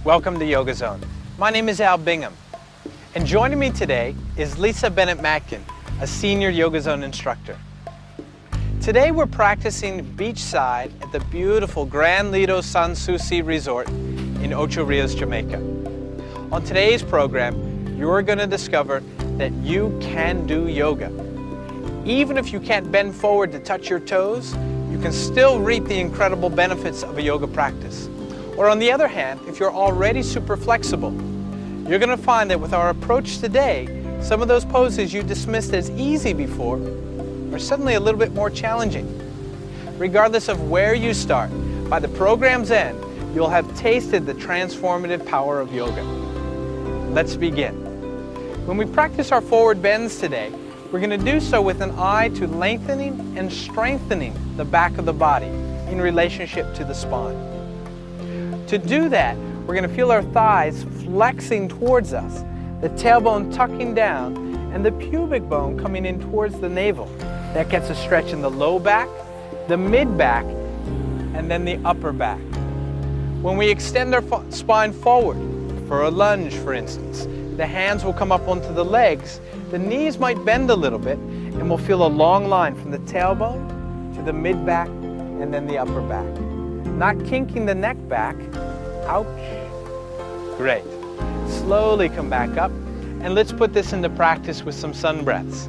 Welcome to Yoga Zone. My name is Al Bingham, and joining me today is Lisa Bennett-Matkin, a senior Yoga Zone instructor. Today we're practicing beachside at the beautiful Grand Lido Sans Souci Resort in Ocho Rios, Jamaica. On today's program, you're going to discover that you can do yoga. Even if you can't bend forward to touch your toes, you can still reap the incredible benefits of a yoga practice. Or on the other hand, if you're already super flexible, you're going to find that with our approach today, some of those poses you dismissed as easy before are suddenly a little bit more challenging. Regardless of where you start, by the program's end, you'll have tasted the transformative power of yoga. Let's begin. When we practice our forward bends today, we're going to do so with an eye to lengthening and strengthening the back of the body in relationship to the spine. To do that, we're going to feel our thighs flexing towards us, the tailbone tucking down, and the pubic bone coming in towards the navel. That gets a stretch in the low back, the mid back, and then the upper back. When we extend our spine forward, for a lunge for instance, the hands will come up onto the legs, the knees might bend a little bit, and we'll feel a long line from the tailbone to the mid back and then the upper back. Not kinking the neck back. Ouch. Great. Slowly come back up, and let's put this into practice with some sun breaths.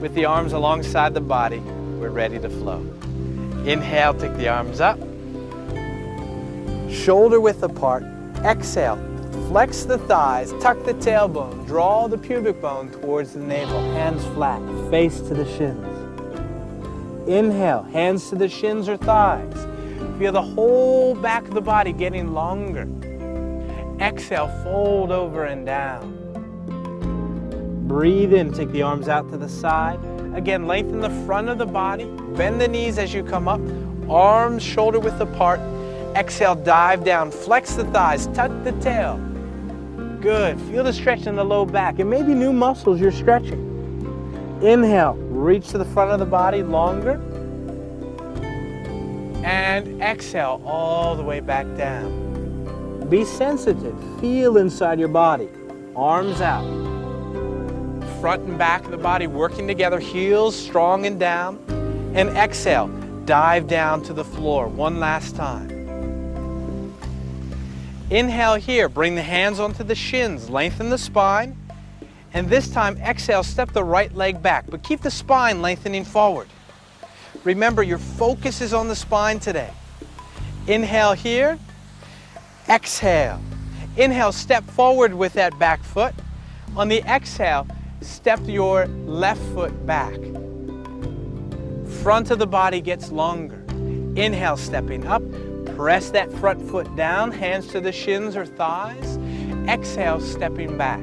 With the arms alongside the body, we're ready to flow. Inhale, take the arms up. Shoulder width apart. Exhale, flex the thighs, tuck the tailbone, draw the pubic bone towards the navel. Hands flat, face to the shins. Inhale, hands to the shins or thighs. Feel the whole back of the body getting longer. Exhale, fold over and down. Breathe in, take the arms out to the side. Again, lengthen the front of the body. Bend the knees as you come up. Arms shoulder width apart. Exhale, dive down. Flex the thighs, tuck the tail. Good. Feel the stretch in the low back. It may be new muscles you're stretching. Inhale, reach to the front of the body longer. And exhale all the way back down. Be sensitive. Feel inside your body. Arms out. Front and back of the body working together. Heels strong and down. And exhale. Dive down to the floor. One last time. Inhale here. Bring the hands onto the shins. Lengthen the spine. And this time, exhale. Step the right leg back. But keep the spine lengthening forward. Remember, your focus is on the spine today. Inhale here. Exhale. Inhale, step forward with that back foot. On the exhale, step your left foot back. Front of the body gets longer. Inhale, stepping up. Press that front foot down, hands to the shins or thighs. Exhale, stepping back.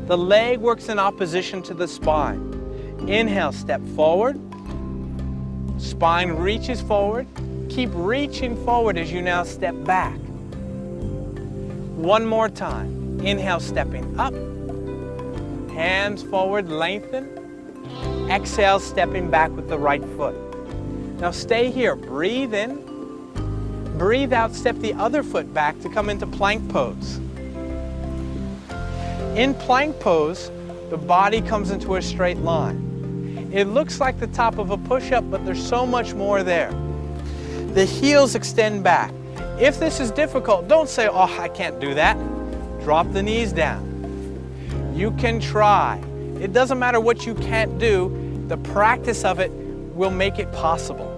The leg works in opposition to the spine. Inhale, step forward. Spine reaches forward. Keep reaching forward as you now step back. One more time. Inhale, stepping up. Hands forward, lengthen. Exhale, stepping back with the right foot. Now stay here. Breathe in. Breathe out, step the other foot back to come into plank pose. In plank pose, the body comes into a straight line. It looks like the top of a push-up, but there's so much more there. The heels extend back. If this is difficult, don't say, oh, I can't do that. Drop the knees down. You can try. It doesn't matter what you can't do. The practice of it will make it possible.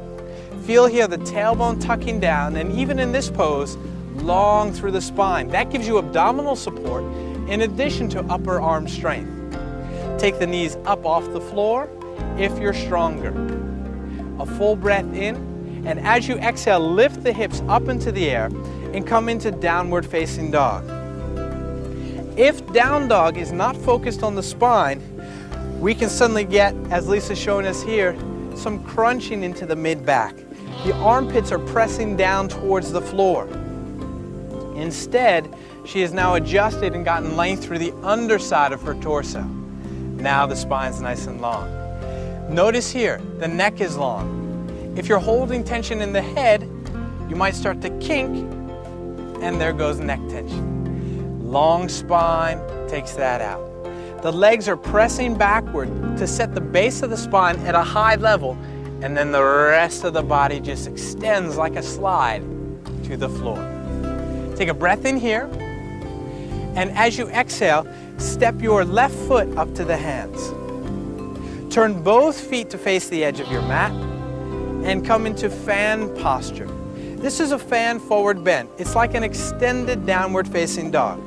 Feel here the tailbone tucking down, and even in this pose, long through the spine. That gives you abdominal support in addition to upper arm strength. Take the knees up off the floor if you're stronger. A full breath in, and as you exhale, lift the hips up into the air and come into downward facing dog. If down dog is not focused on the spine, we can suddenly get, as Lisa's showing us here, some crunching into the mid back. The armpits are pressing down towards the floor. Instead, she has now adjusted and gotten length through the underside of her torso. Now the spine's nice and long. Notice here, the neck is long. If you're holding tension in the head, you might start to kink and there goes neck tension. Long spine takes that out. The legs are pressing backward to set the base of the spine at a high level, and then the rest of the body just extends like a slide to the floor. Take a breath in here, and as you exhale, step your left foot up to the hands. Turn both feet to face the edge of your mat and come into fan posture. This is a fan forward bend. It's like an extended downward facing dog.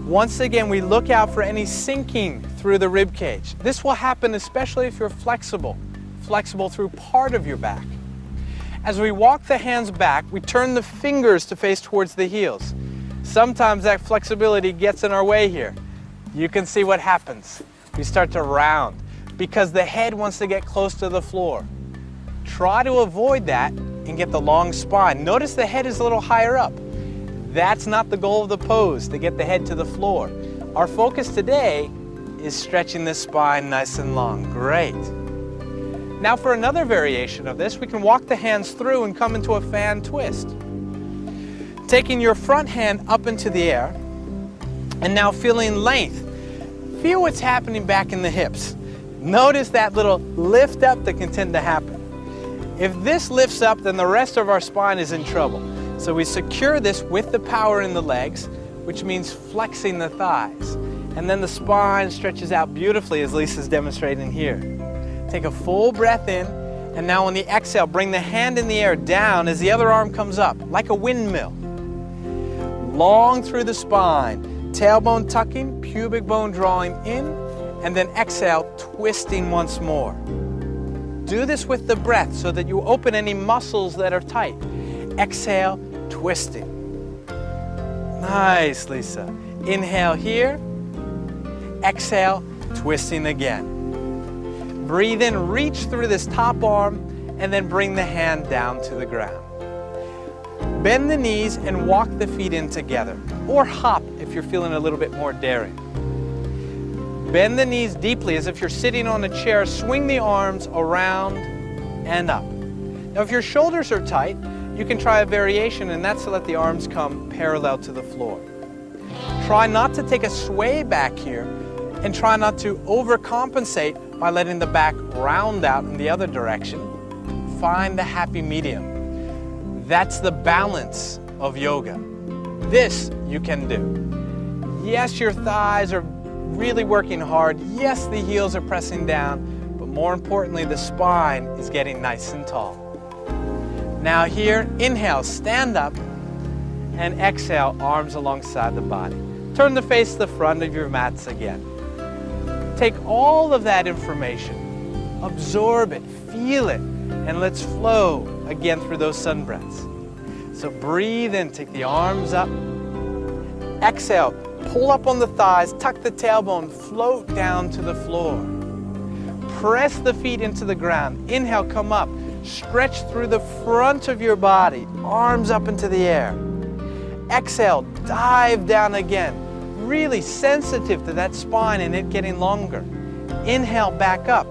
Once again, we look out for any sinking through the rib cage. This will happen especially if you're flexible through part of your back. As we walk the hands back, we turn the fingers to face towards the heels. Sometimes that flexibility gets in our way here. You can see what happens. We start to round because the head wants to get close to the floor. Try to avoid that and get the long spine. Notice the head is a little higher up. That's not the goal of the pose, to get the head to the floor. Our focus today is stretching the spine nice and long. Great. Now for another variation of this, we can walk the hands through and come into a fan twist. Taking your front hand up into the air, and now feeling length. Feel what's happening back in the hips. Notice that little lift up that can tend to happen. If this lifts up, then the rest of our spine is in trouble. So we secure this with the power in the legs, which means flexing the thighs. And then the spine stretches out beautifully, as Lisa's demonstrating here. Take a full breath in, and now on the exhale, bring the hand in the air down as the other arm comes up, like a windmill. Long through the spine, tailbone tucking, pubic bone drawing in, and then exhale, twisting once more. Do this with the breath so that you open any muscles that are tight. Exhale, twisting. Nice, Lisa. Inhale here. Exhale, twisting again. Breathe in, reach through this top arm, and then bring the hand down to the ground. Bend the knees and walk the feet in together, or hop if you're feeling a little bit more daring. Bend the knees deeply as if you're sitting on a chair. Swing the arms around and up. Now if your shoulders are tight, you can try a variation, and that's to let the arms come parallel to the floor. Try not to take a sway back here, and try not to overcompensate by letting the back round out in the other direction. Find the happy medium. That's the balance of yoga. This you can do. Yes, your thighs are really working hard. Yes, the heels are pressing down, but more importantly, the spine is getting nice and tall. Now here, inhale, stand up, and exhale, arms alongside the body. Turn the face to the front of your mats again. Take all of that information, absorb it, feel it, and let's flow again through those sun breaths. So breathe in, take the arms up. Exhale, pull up on the thighs, tuck the tailbone, float down to the floor. Press the feet into the ground. Inhale, come up. Stretch through the front of your body, arms up into the air. Exhale, dive down again. Really sensitive to that spine and it getting longer. Inhale, back up.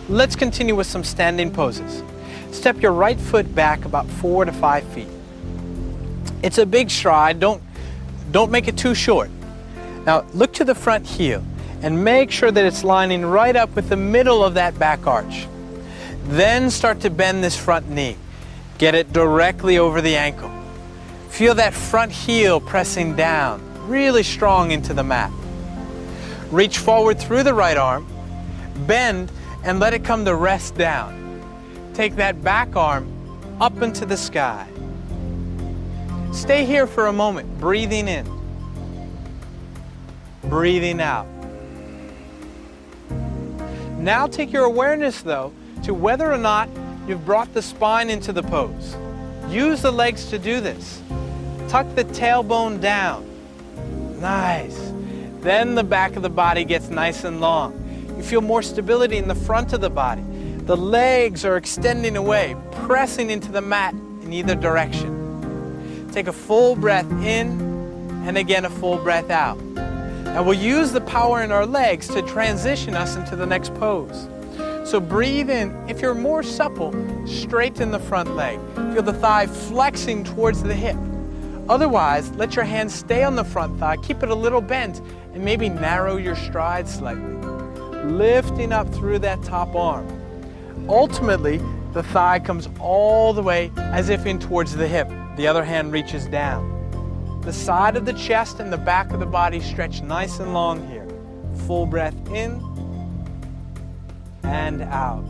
Let's continue with some standing poses. Step your right foot back about 4 to 5 feet. It's a big stride, don't make it too short. Now look to the front heel and make sure that it's lining right up with the middle of that back arch. Then start to bend this front knee. Get it directly over the ankle. Feel that front heel pressing down, really strong into the mat. Reach forward through the right arm, bend, and let it come to rest down. Take that back arm up into the sky. Stay here for a moment, breathing in, breathing out. Now take your awareness, though, to whether or not you've brought the spine into the pose. Use the legs to do this. Tuck the tailbone down. Nice. Then the back of the body gets nice and long. You feel more stability in the front of the body. The legs are extending away, pressing into the mat in either direction. Take a full breath in and again a full breath out. Now we'll use the power in our legs to transition us into the next pose. So breathe in. If you're more supple, straighten the front leg. Feel the thigh flexing towards the hip. Otherwise, let your hands stay on the front thigh, keep it a little bent, and maybe narrow your stride slightly. Lifting up through that top arm. Ultimately, the thigh comes all the way as if in towards the hip. The other hand reaches down. The side of the chest and the back of the body stretch nice and long here. Full breath in and out.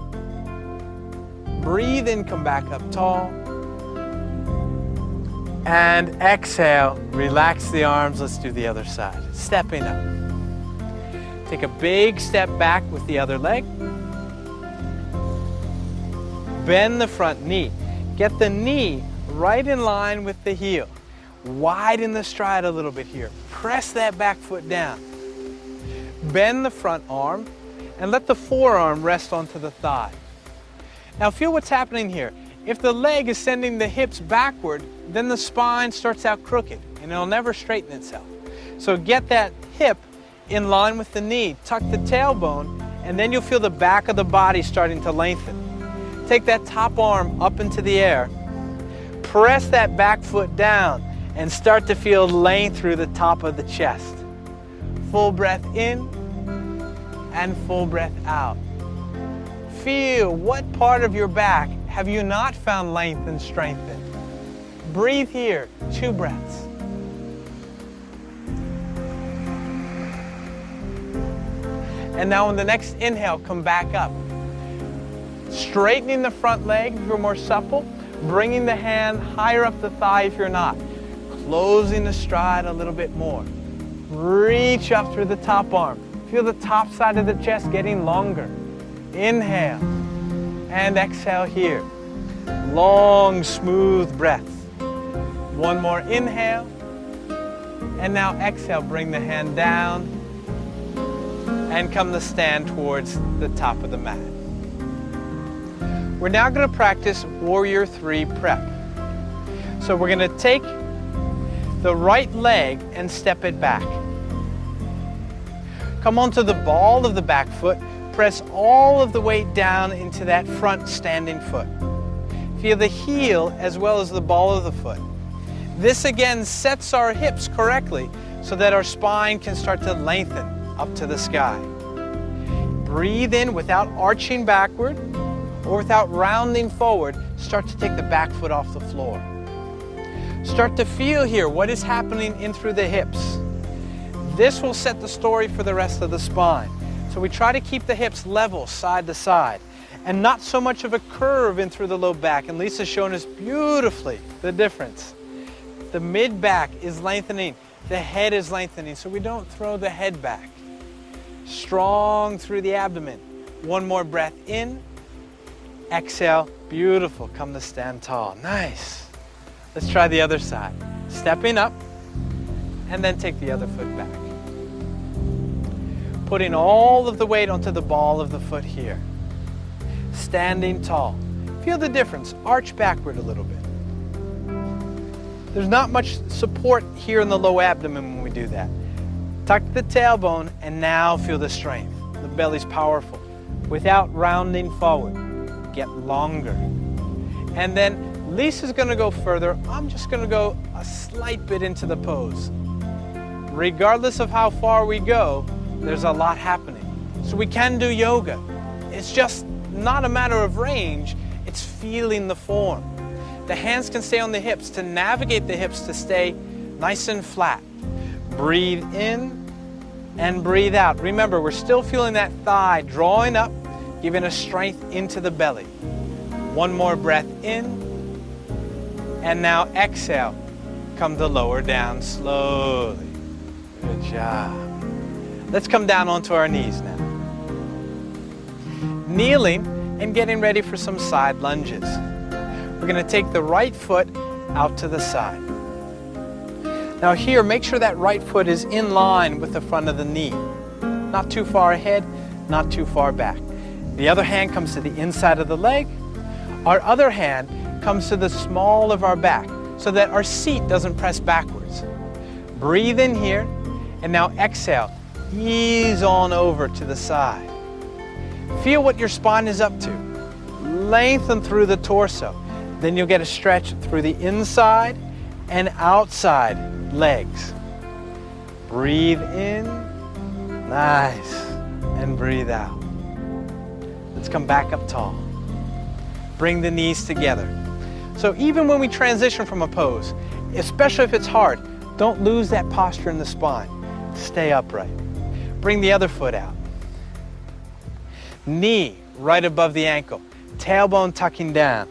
Breathe in, come back up tall. And exhale, relax the arms. Let's do the other side. Stepping up. Take a big step back with the other leg. Bend the front knee. Get the knee right in line with the heel. Widen the stride a little bit here. Press that back foot down. Bend the front arm and let the forearm rest onto the thigh. Now feel what's happening here. If the leg is sending the hips backward, then the spine starts out crooked and it'll never straighten itself. So get that hip in line with the knee, tuck the tailbone, and then you'll feel the back of the body starting to lengthen. Take that top arm up into the air, press that back foot down, and start to feel length through the top of the chest. Full breath in and full breath out. Feel what part of your back have you not found length and strength in. Breathe here, 2 breaths. And now on the next inhale, come back up. Straightening the front leg if you're more supple, bringing the hand higher up the thigh if you're not. Closing the stride a little bit more. Reach up through the top arm. Feel the top side of the chest getting longer. Inhale and exhale here. Long, smooth breaths. One more inhale. And now exhale, bring the hand down and come to stand towards the top of the mat. We're now going to practice Warrior 3 prep. So we're going to take the right leg and step it back. Come onto the ball of the back foot. Press all of the weight down into that front standing foot. Feel the heel as well as the ball of the foot. This again sets our hips correctly so that our spine can start to lengthen up to the sky. Breathe in without arching backward or without rounding forward. Start to take the back foot off the floor. Start to feel here what is happening in through the hips. This will set the story for the rest of the spine. So we try to keep the hips level side to side and not so much of a curve in through the low back. And Lisa's shown us beautifully the difference. The mid back is lengthening, the head is lengthening, so we don't throw the head back. Strong through the abdomen. One more breath in, exhale, beautiful, come to stand tall, nice. Let's try the other side. Stepping up and then take the other foot back. Putting all of the weight onto the ball of the foot here. Standing tall. Feel the difference. Arch backward a little bit. There's not much support here in the low abdomen when we do that. Tuck the tailbone and now feel the strength. The belly's powerful. Without rounding forward. Get longer. And then Lisa's going to go further. I'm just going to go a slight bit into the pose. Regardless of how far we go, there's a lot happening. So we can do yoga. It's just not a matter of range, it's feeling the form. The hands can stay on the hips to navigate the hips to stay nice and flat. Breathe in and breathe out. Remember, we're still feeling that thigh drawing up, giving us strength into the belly. One more breath in, and now exhale. Come to lower down slowly. Good job. Let's come down onto our knees now. Kneeling and getting ready for some side lunges. We're going to take the right foot out to the side. Now here, make sure that right foot is in line with the front of the knee. Not too far ahead, not too far back. The other hand comes to the inside of the leg. Our other hand comes to the small of our back so that our seat doesn't press backwards. Breathe in here and now exhale. Ease on over to the side. Feel what your spine is up to. Lengthen through the torso. Then you'll get a stretch through the inside and outside legs. Breathe in. Nice. And breathe out. Let's come back up tall. Bring the knees together. So even when we transition from a pose, especially if it's hard, don't lose that posture in the spine. Stay upright. Bring the other foot out. Knee right above the ankle. Tailbone tucking down.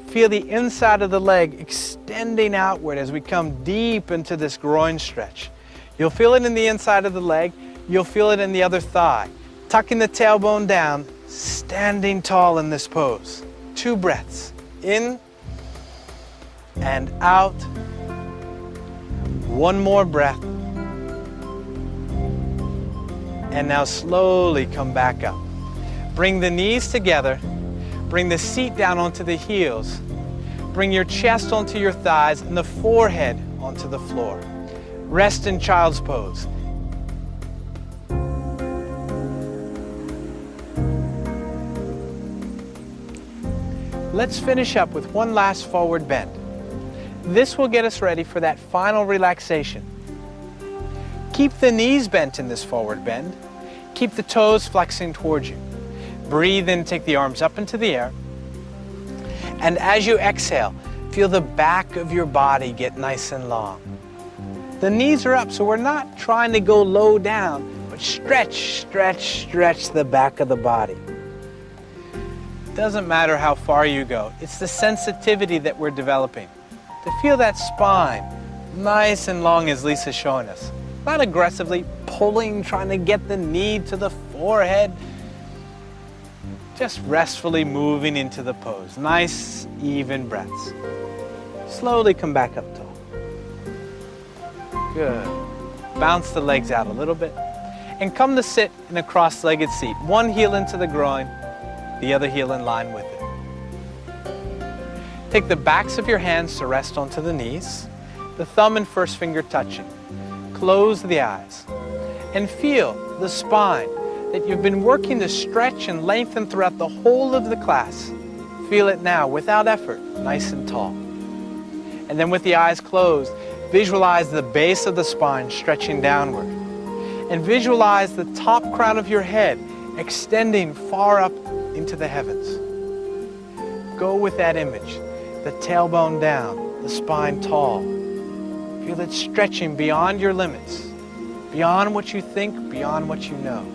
Feel the inside of the leg extending outward as we come deep into this groin stretch. You'll feel it in the inside of the leg. You'll feel it in the other thigh. Tucking the tailbone down, standing tall in this pose. 2 breaths. In and out. 1 more breath. And now slowly come back up. Bring the knees together. Bring the seat down onto the heels. Bring your chest onto your thighs and the forehead onto the floor. Rest in child's pose. Let's finish up with one last forward bend. This will get us ready for that final relaxation. Keep the knees bent in this forward bend. Keep the toes flexing towards you. Breathe in, take the arms up into the air. And as you exhale, feel the back of your body get nice and long. The knees are up, so we're not trying to go low down, but stretch, stretch, stretch the back of the body. Doesn't matter how far you go, it's the sensitivity that we're developing. To feel that spine nice and long as Lisa's showing us. Not aggressively pulling, trying to get the knee to the forehead. Just restfully moving into the pose. Nice, even breaths. Slowly come back up tall. Good. Bounce the legs out a little bit. And come to sit in a cross-legged seat. One heel into the groin, the other heel in line with it. Take the backs of your hands to rest onto the knees, the thumb and first finger touching. Close the eyes and feel the spine that you've been working to stretch and lengthen throughout the whole of the class. Feel it now without effort, nice and tall. And then with the eyes closed, visualize the base of the spine stretching downward. And visualize the top crown of your head extending far up into the heavens. Go with that image, the tailbone down, the spine tall. Feel it stretching beyond your limits, beyond what you think, beyond what you know.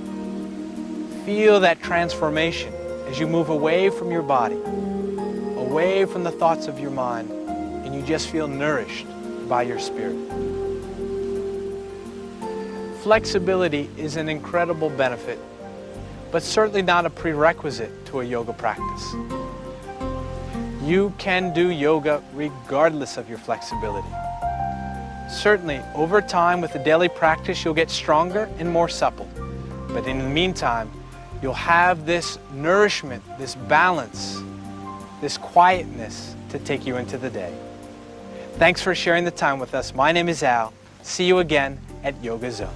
Feel that transformation as you move away from your body, away from the thoughts of your mind, and you just feel nourished by your spirit. Flexibility is an incredible benefit, but certainly not a prerequisite to a yoga practice. You can do yoga regardless of your flexibility. Certainly, over time with the daily practice, you'll get stronger and more supple. But in the meantime, you'll have this nourishment, this balance, this quietness to take you into the day. Thanks for sharing the time with us. My name is Al. See you again at Yoga Zone.